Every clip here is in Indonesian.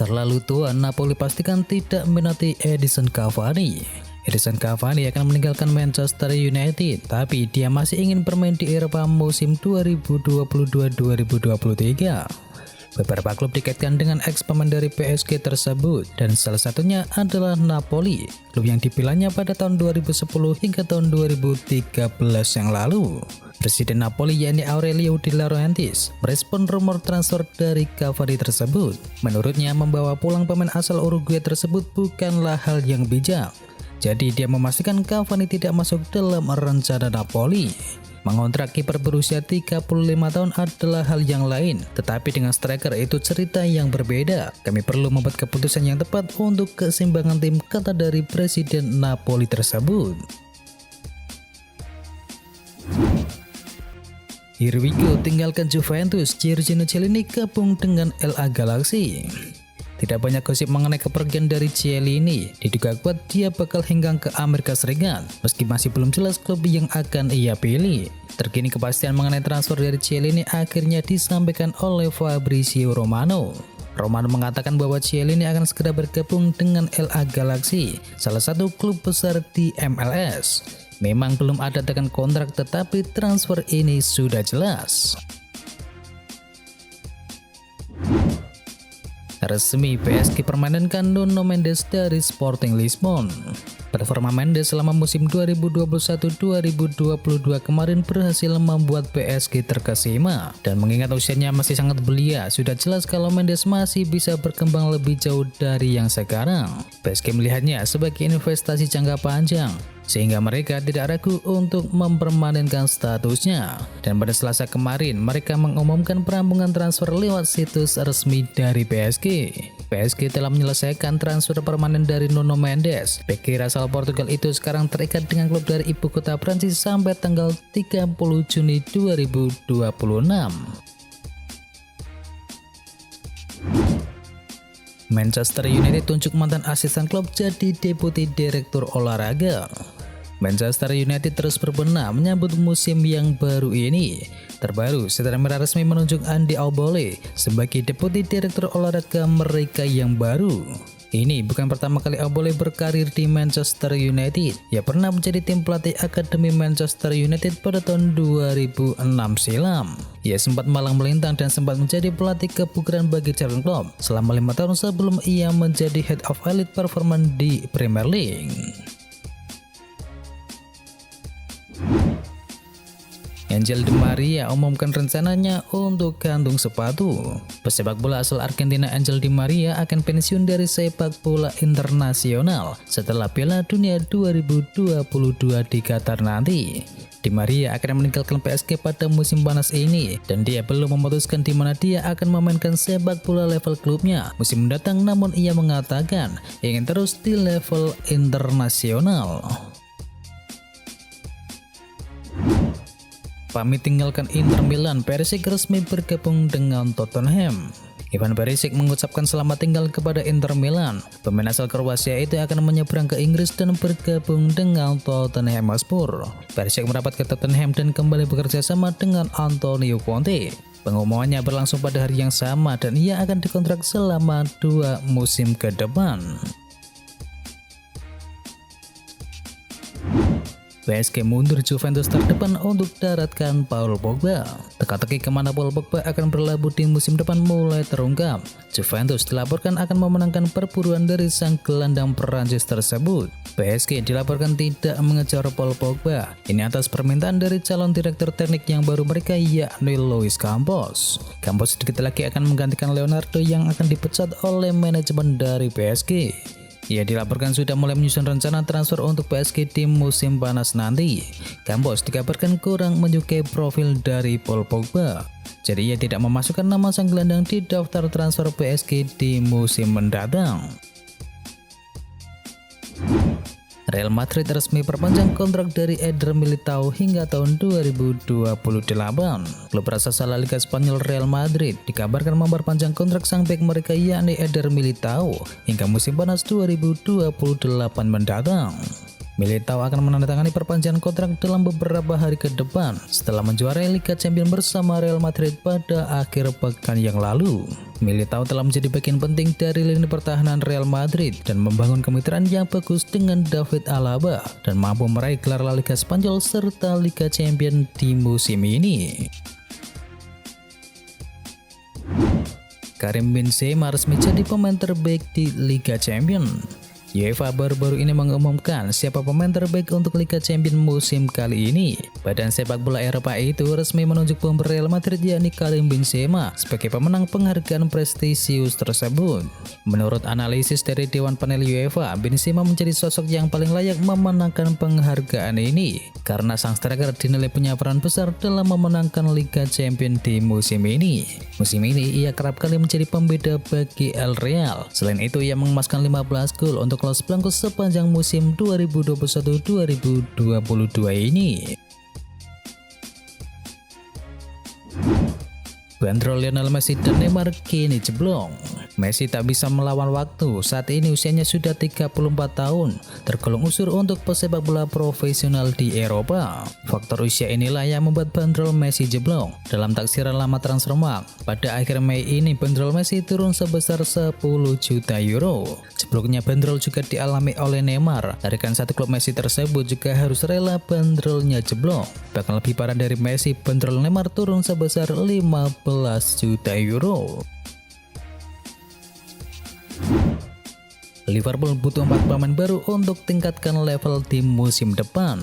Terlalu tua, Napoli pastikan tidak minati Edinson Cavani. Edinson Cavani akan meninggalkan Manchester United, tapi dia masih ingin bermain di Eropa musim 2022-2023. Beberapa klub dikaitkan dengan ex pemain dari PSG tersebut, dan salah satunya adalah Napoli, klub yang dipilihnya pada tahun 2010 hingga tahun 2013 yang lalu. Presiden Napoli yakni Aurelio De Laurentiis merespon rumor transfer dari Cavani tersebut. Menurutnya, membawa pulang pemain asal Uruguay tersebut bukanlah hal yang bijak. Jadi dia memastikan Cavani tidak masuk dalam rencana Napoli. Mengontrak kiper berusia 35 tahun adalah hal yang lain, tetapi dengan striker itu cerita yang berbeda. Kami perlu membuat keputusan yang tepat untuk keseimbangan tim, kata dari Presiden Napoli tersebut. Here we go, tinggalkan Juventus, Giorgio Chiellini gabung dengan LA Galaxy. Tidak banyak gosip mengenai kepergian dari Chiellini. Diduga kuat dia bakal henggang ke Amerika Serikat, meski masih belum jelas klub yang akan ia pilih. Terkini kepastian mengenai transfer dari Chiellini akhirnya disampaikan oleh Fabrizio Romano. Romano mengatakan bahwa Chiellini akan segera bergabung dengan LA Galaxy, salah satu klub besar di MLS. Memang belum ada tekan kontrak, tetapi transfer ini sudah jelas. Resmi, PSG permanenkan Nuno Mendes dari Sporting Lisbon. Performa Mendes selama musim 2021-2022 kemarin berhasil membuat PSG terkesima, dan mengingat usianya masih sangat belia, sudah jelas kalau Mendes masih bisa berkembang lebih jauh dari yang sekarang. PSG melihatnya sebagai investasi jangka panjang, sehingga mereka tidak ragu untuk mempermanenkan statusnya. Dan pada Selasa kemarin, mereka mengumumkan perampungan transfer lewat situs resmi dari PSG. PSG telah menyelesaikan transfer permanen dari Nuno Mendes. Bek asal Portugal itu sekarang terikat dengan klub dari ibu kota Prancis sampai tanggal 30 Juni 2026. Manchester United tunjuk mantan asisten klub jadi deputi direktur olahraga. Manchester United terus berbenah menyambut musim yang baru ini. Terbaru, setelah merah resmi menunjuk Andy Obole sebagai deputi direktur olahraga mereka yang baru. Ini bukan pertama kali Obole berkarir di Manchester United. Ia pernah menjadi tim pelatih akademi Manchester United pada tahun 2006 silam. Ia sempat malang melintang dan sempat menjadi pelatih kebugaran bagi Jurgen Klopp selama 5 tahun sebelum ia menjadi Head of Elite Performance di Premier League. Angel Di Maria umumkan rencananya untuk gantung sepatu. Pesepak bola asal Argentina Angel Di Maria akan pensiun dari sepak bola internasional setelah Piala Dunia 2022 di Qatar nanti. Di Maria akan meninggalkan PSG pada musim panas ini, dan dia belum memutuskan di mana dia akan memainkan sepak bola level klubnya musim mendatang, namun ia mengatakan ingin terus di level internasional. Pamit tinggalkan Inter Milan, Perisic resmi bergabung dengan Tottenham. Ivan Perisic mengucapkan selamat tinggal kepada Inter Milan. Pemain asal Kroasia itu akan menyeberang ke Inggris dan bergabung dengan Tottenham Hotspur. Perisic merapat ke Tottenham dan kembali bekerja sama dengan Antonio Conte. Pengumumannya berlangsung pada hari yang sama, dan ia akan dikontrak selama 2 musim ke depan. PSG mundur, Juventus terdepan untuk daratkan Paul Pogba. Teka-teki kemana Paul Pogba akan berlabuh di musim depan mulai terungkap. Juventus dilaporkan akan memenangkan perburuan dari sang gelandang Perancis tersebut. PSG dilaporkan tidak mengejar Paul Pogba. Ini atas permintaan dari calon direktur teknik yang baru mereka, yakni Luis Campos. Campos sedikit lagi akan menggantikan Leonardo yang akan dipecat oleh manajemen dari PSG. Ia dilaporkan sudah mulai menyusun rencana transfer untuk PSG di musim panas nanti. Campos dikabarkan kurang menyukai profil dari Paul Pogba, jadi ia tidak memasukkan nama sang gelandang di daftar transfer PSG di musim mendatang. Real Madrid resmi perpanjang kontrak dari Eder Militao hingga tahun 2028. Klub raksasa La Liga Spanyol Real Madrid dikabarkan memperpanjang kontrak sang bek mereka, yakni Eder Militao, hingga musim panas 2028 mendatang. Militao akan menandatangani perpanjangan kontrak dalam beberapa hari ke depan setelah menjuarai Liga Champions bersama Real Madrid pada akhir pekan yang lalu. Militao telah menjadi bagian penting dari lini pertahanan Real Madrid dan membangun kemitraan yang bagus dengan David Alaba dan mampu meraih gelar La Liga Spanyol serta Liga Champions di musim ini. Karim Benzema resmi jadi pemain terbaik di Liga Champions. UEFA baru-baru ini mengumumkan siapa pemain terbaik untuk Liga Champions musim kali ini. Badan sepak bola Eropa itu resmi menunjuk pemain Real Madrid yakni Karim Benzema sebagai pemenang penghargaan prestisius tersebut. Menurut analisis dari Dewan Panel UEFA, Benzema menjadi sosok yang paling layak memenangkan penghargaan ini karena sang striker dinilai punya peran besar dalam memenangkan Liga Champions di musim ini. Musim ini ia kerap kali menjadi pembeda bagi El Real. Selain itu ia mengemaskan 15 gol untuk Los Blancos sepanjang musim 2021-2022 ini. Bandrol Lionel Messi dan Neymar kini jeblok. Messi tak bisa melawan waktu, saat ini usianya sudah 34 tahun, tergolong usur untuk pesepak bola profesional di Eropa. Faktor usia inilah yang membuat bandrol Messi jeblok. Dalam taksiran lama Transfermarkt, pada akhir Mei ini bandrol Messi turun sebesar 10 juta euro. Jebloknya bandrol juga dialami oleh Neymar. Tarikan satu klub Messi tersebut juga harus rela bandrolnya jeblok. Bahkan lebih parah dari Messi, bandrol Neymar turun sebesar 15 juta euro. Liverpool butuh 4 pemain baru untuk tingkatkan level tim musim depan.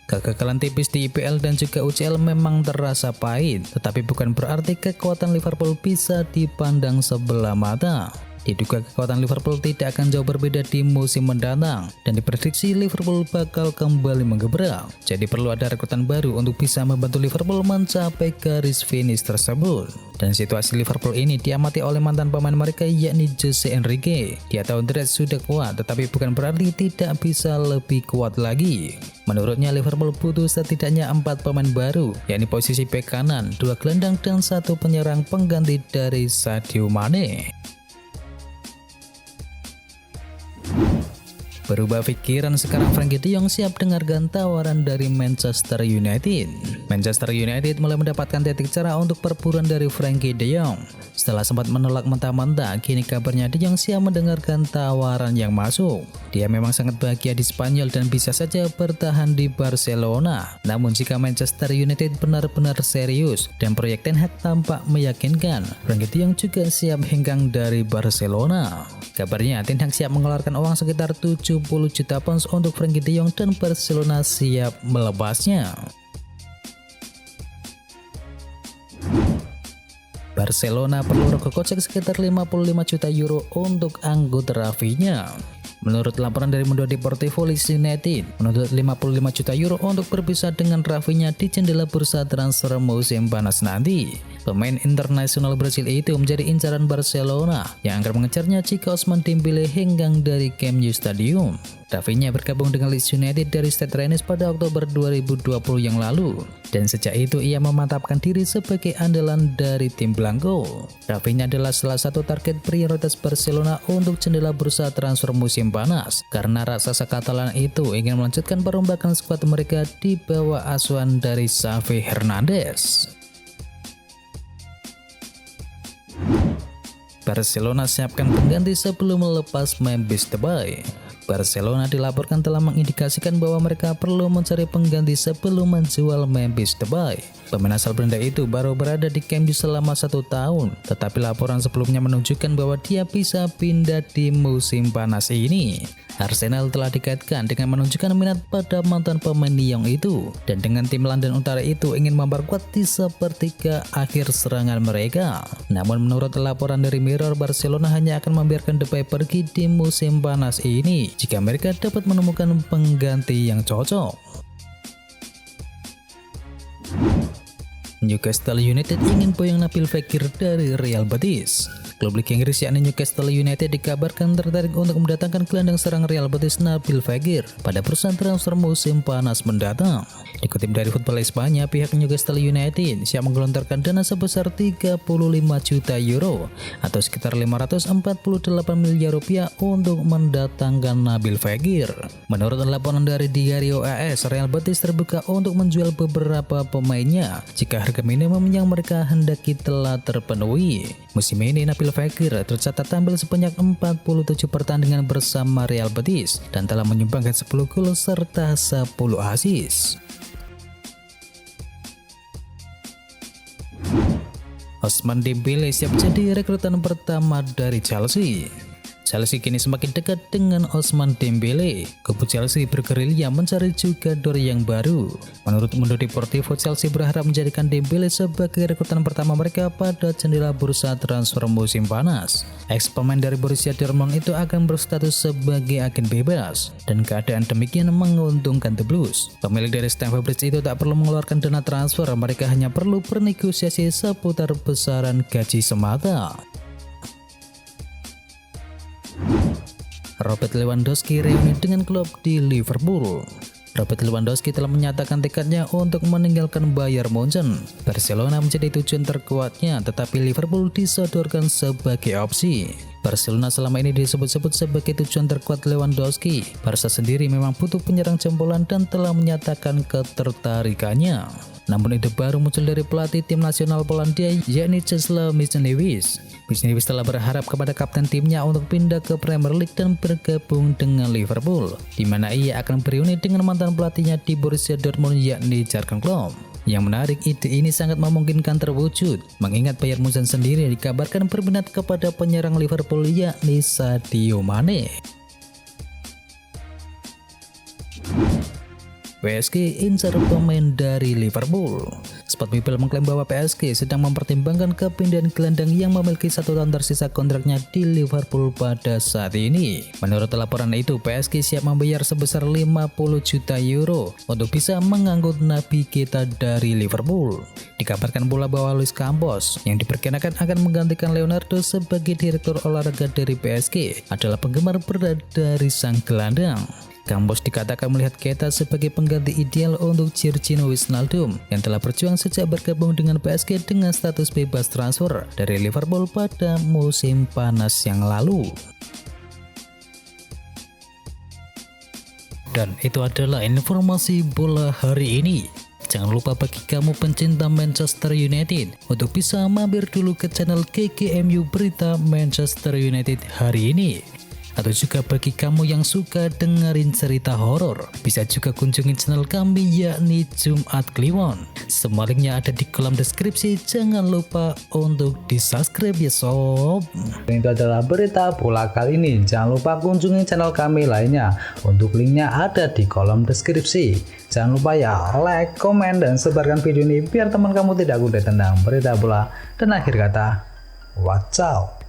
Kegagalan tipis di IPL dan juga UCL memang terasa pahit, tetapi bukan berarti kekuatan Liverpool bisa dipandang sebelah mata. Diduga kekuatan Liverpool tidak akan jauh berbeda di musim mendatang dan diprediksi Liverpool bakal kembali menggebrak. Jadi perlu ada rekrutan baru untuk bisa membantu Liverpool mencapai garis finish tersebut. Dan situasi Liverpool ini diamati oleh mantan pemain mereka yakni Jose Enrique. Dia tahu Dreds sudah kuat tetapi bukan berarti tidak bisa lebih kuat lagi. Menurutnya Liverpool butuh setidaknya 4 pemain baru, yakni posisi bek kanan, 2 gelandang dan 1 penyerang pengganti dari Sadio Mane. Berubah pikiran sekarang, Frenkie de Jong siap dengarkan tawaran dari Manchester United. Manchester United mulai mendapatkan titik cerah untuk perburuan dari Frenkie de Jong. Setelah sempat menolak mentah-mentah, kini kabarnya de Jong siap mendengarkan tawaran yang masuk. Dia memang sangat bahagia di Spanyol dan bisa saja bertahan di Barcelona. Namun jika Manchester United benar-benar serius dan proyek Ten Hag tampak meyakinkan, Frenkie de Jong juga siap hengkang dari Barcelona. Kabarnya Ten Hag siap mengeluarkan uang sekitar 70 juta pounds untuk Frenkie de Jong dan Barcelona siap melepasnya. Barcelona perlu rokok kocek sekitar 55 juta euro untuk anggota Rafinha. Menurut laporan dari Mundo Deportivo, Leeds United menuntut 55 juta euro untuk berpisah dengan Rafinha di jendela bursa transfer musim panas nanti. Pemain internasional Brasil itu menjadi incaran Barcelona yang akan mengejarnya jika Ousmane Dembele hengkang dari Camp Nou Stadium. Rafinha bergabung dengan Leeds United dari Stade Rennes pada Oktober 2020 yang lalu, dan sejak itu ia memantapkan diri sebagai andalan dari tim Blanco. Rafinha adalah salah satu target prioritas Barcelona untuk jendela bursa transfer musim panas, karena raksasa Katalan itu ingin melanjutkan perombakan skuad mereka di bawah asuhan dari Xavi Hernandez. Barcelona siapkan pengganti sebelum melepas Memphis Depay. Barcelona dilaporkan telah mengindikasikan bahwa mereka perlu mencari pengganti sebelum menjual Memphis Depay. Pemain asal Belanda itu baru berada di Camp Nou selama 1 tahun, tetapi laporan sebelumnya menunjukkan bahwa dia bisa pindah di musim panas ini. Arsenal telah dikaitkan dengan menunjukkan minat pada mantan pemain Lyon itu, dan dengan tim London Utara itu ingin memperkuat di sepertiga akhir serangan mereka. Namun menurut laporan dari Mirror, Barcelona hanya akan membiarkan Depay pergi di musim panas ini jika mereka dapat menemukan pengganti yang cocok. Newcastle United ingin Boyang Nabil Fekir dari Real Betis. Klub Liga Inggris yakni Newcastle United dikabarkan tertarik untuk mendatangkan gelandang serang Real Betis Nabil Fekir pada bursa transfer musim panas mendatang. Dikutip dari Football Espanya, pihak Newcastle United siap menggelontorkan dana sebesar 35 juta euro atau sekitar 548 miliar rupiah untuk mendatangkan Nabil Fekir. Menurut laporan dari Diario AS, Real Betis terbuka untuk menjual beberapa pemainnya jika harga minimum yang mereka hendaki telah terpenuhi. Musim ini Nabil Fekir tercatat tampil sebanyak 47 pertandingan bersama Real Betis dan telah menyumbangkan 10 gol serta 10 assist. Ousmane Dembélé siap jadi rekrutan pertama dari Chelsea. Chelsea kini semakin dekat dengan Ousmane Dembélé. Kubu Chelsea bergerilya mencari jugador yang baru. Menurut Mundo Deportivo, Chelsea berharap menjadikan Dembélé sebagai rekrutan pertama mereka pada jendela bursa transfer musim panas. Ex-pemain dari Borussia Dortmund itu akan berstatus sebagai agen bebas, dan keadaan demikian menguntungkan The Blues. Pemilik dari Stamford Bridge itu tak perlu mengeluarkan dana transfer, mereka hanya perlu bernegosiasi seputar besaran gaji semata. Robert Lewandowski reuni dengan klub di Liverpool. Robert Lewandowski telah menyatakan tekadnya untuk meninggalkan Bayern Munchen. Barcelona menjadi tujuan terkuatnya, tetapi Liverpool disodorkan sebagai opsi. Barcelona selama ini disebut-sebut sebagai tujuan terkuat Lewandowski. Barca sendiri memang butuh penyerang jempolan dan telah menyatakan ketertarikannya. Namun ide baru muncul dari pelatih tim nasional Polandia yakni Czesław Michniewicz. Michniewicz telah berharap kepada kapten timnya untuk pindah ke Premier League dan bergabung dengan Liverpool, di mana ia akan bereuni dengan mantan pelatihnya di Borussia Dortmund yakni Jurgen Klopp. Yang menarik, ide ini sangat memungkinkan terwujud, mengingat Bayern Munchen sendiri dikabarkan berminat kepada penyerang Liverpool yakni Sadio Mane. PSG incar pemain dari Liverpool. Sport People mengklaim bahwa PSG sedang mempertimbangkan kepindahan gelandang yang memiliki 1 tahun tersisa kontraknya di Liverpool pada saat ini. Menurut laporan itu, PSG siap membayar sebesar 50 juta euro untuk bisa mengangkut Naby Keita dari Liverpool. Dikabarkan pula bahwa Luis Campos yang diperkirakan akan menggantikan Leonardo sebagai direktur olahraga dari PSG adalah penggemar berat dari sang gelandang. Campos dikatakan melihat Keita sebagai pengganti ideal untuk Georginio Wijnaldum yang telah berjuang sejak bergabung dengan PSG dengan status bebas transfer dari Liverpool pada musim panas yang lalu. Dan itu adalah informasi bola hari ini. Jangan lupa bagi kamu pencinta Manchester United untuk bisa mampir dulu ke channel GGMU Berita Manchester United hari ini. Atau juga bagi kamu yang suka dengerin cerita horor, bisa juga kunjungi channel kami yakni Jumat Kliwon. Semua linknya ada di kolom deskripsi, jangan lupa untuk di subscribe ya sob. Itu adalah berita bola kali ini. Jangan lupa kunjungi channel kami lainnya, untuk linknya ada di kolom deskripsi. Jangan lupa ya like, komen, dan sebarkan video ini biar teman kamu tidak goda tentang berita bola. Dan akhir kata, wacau.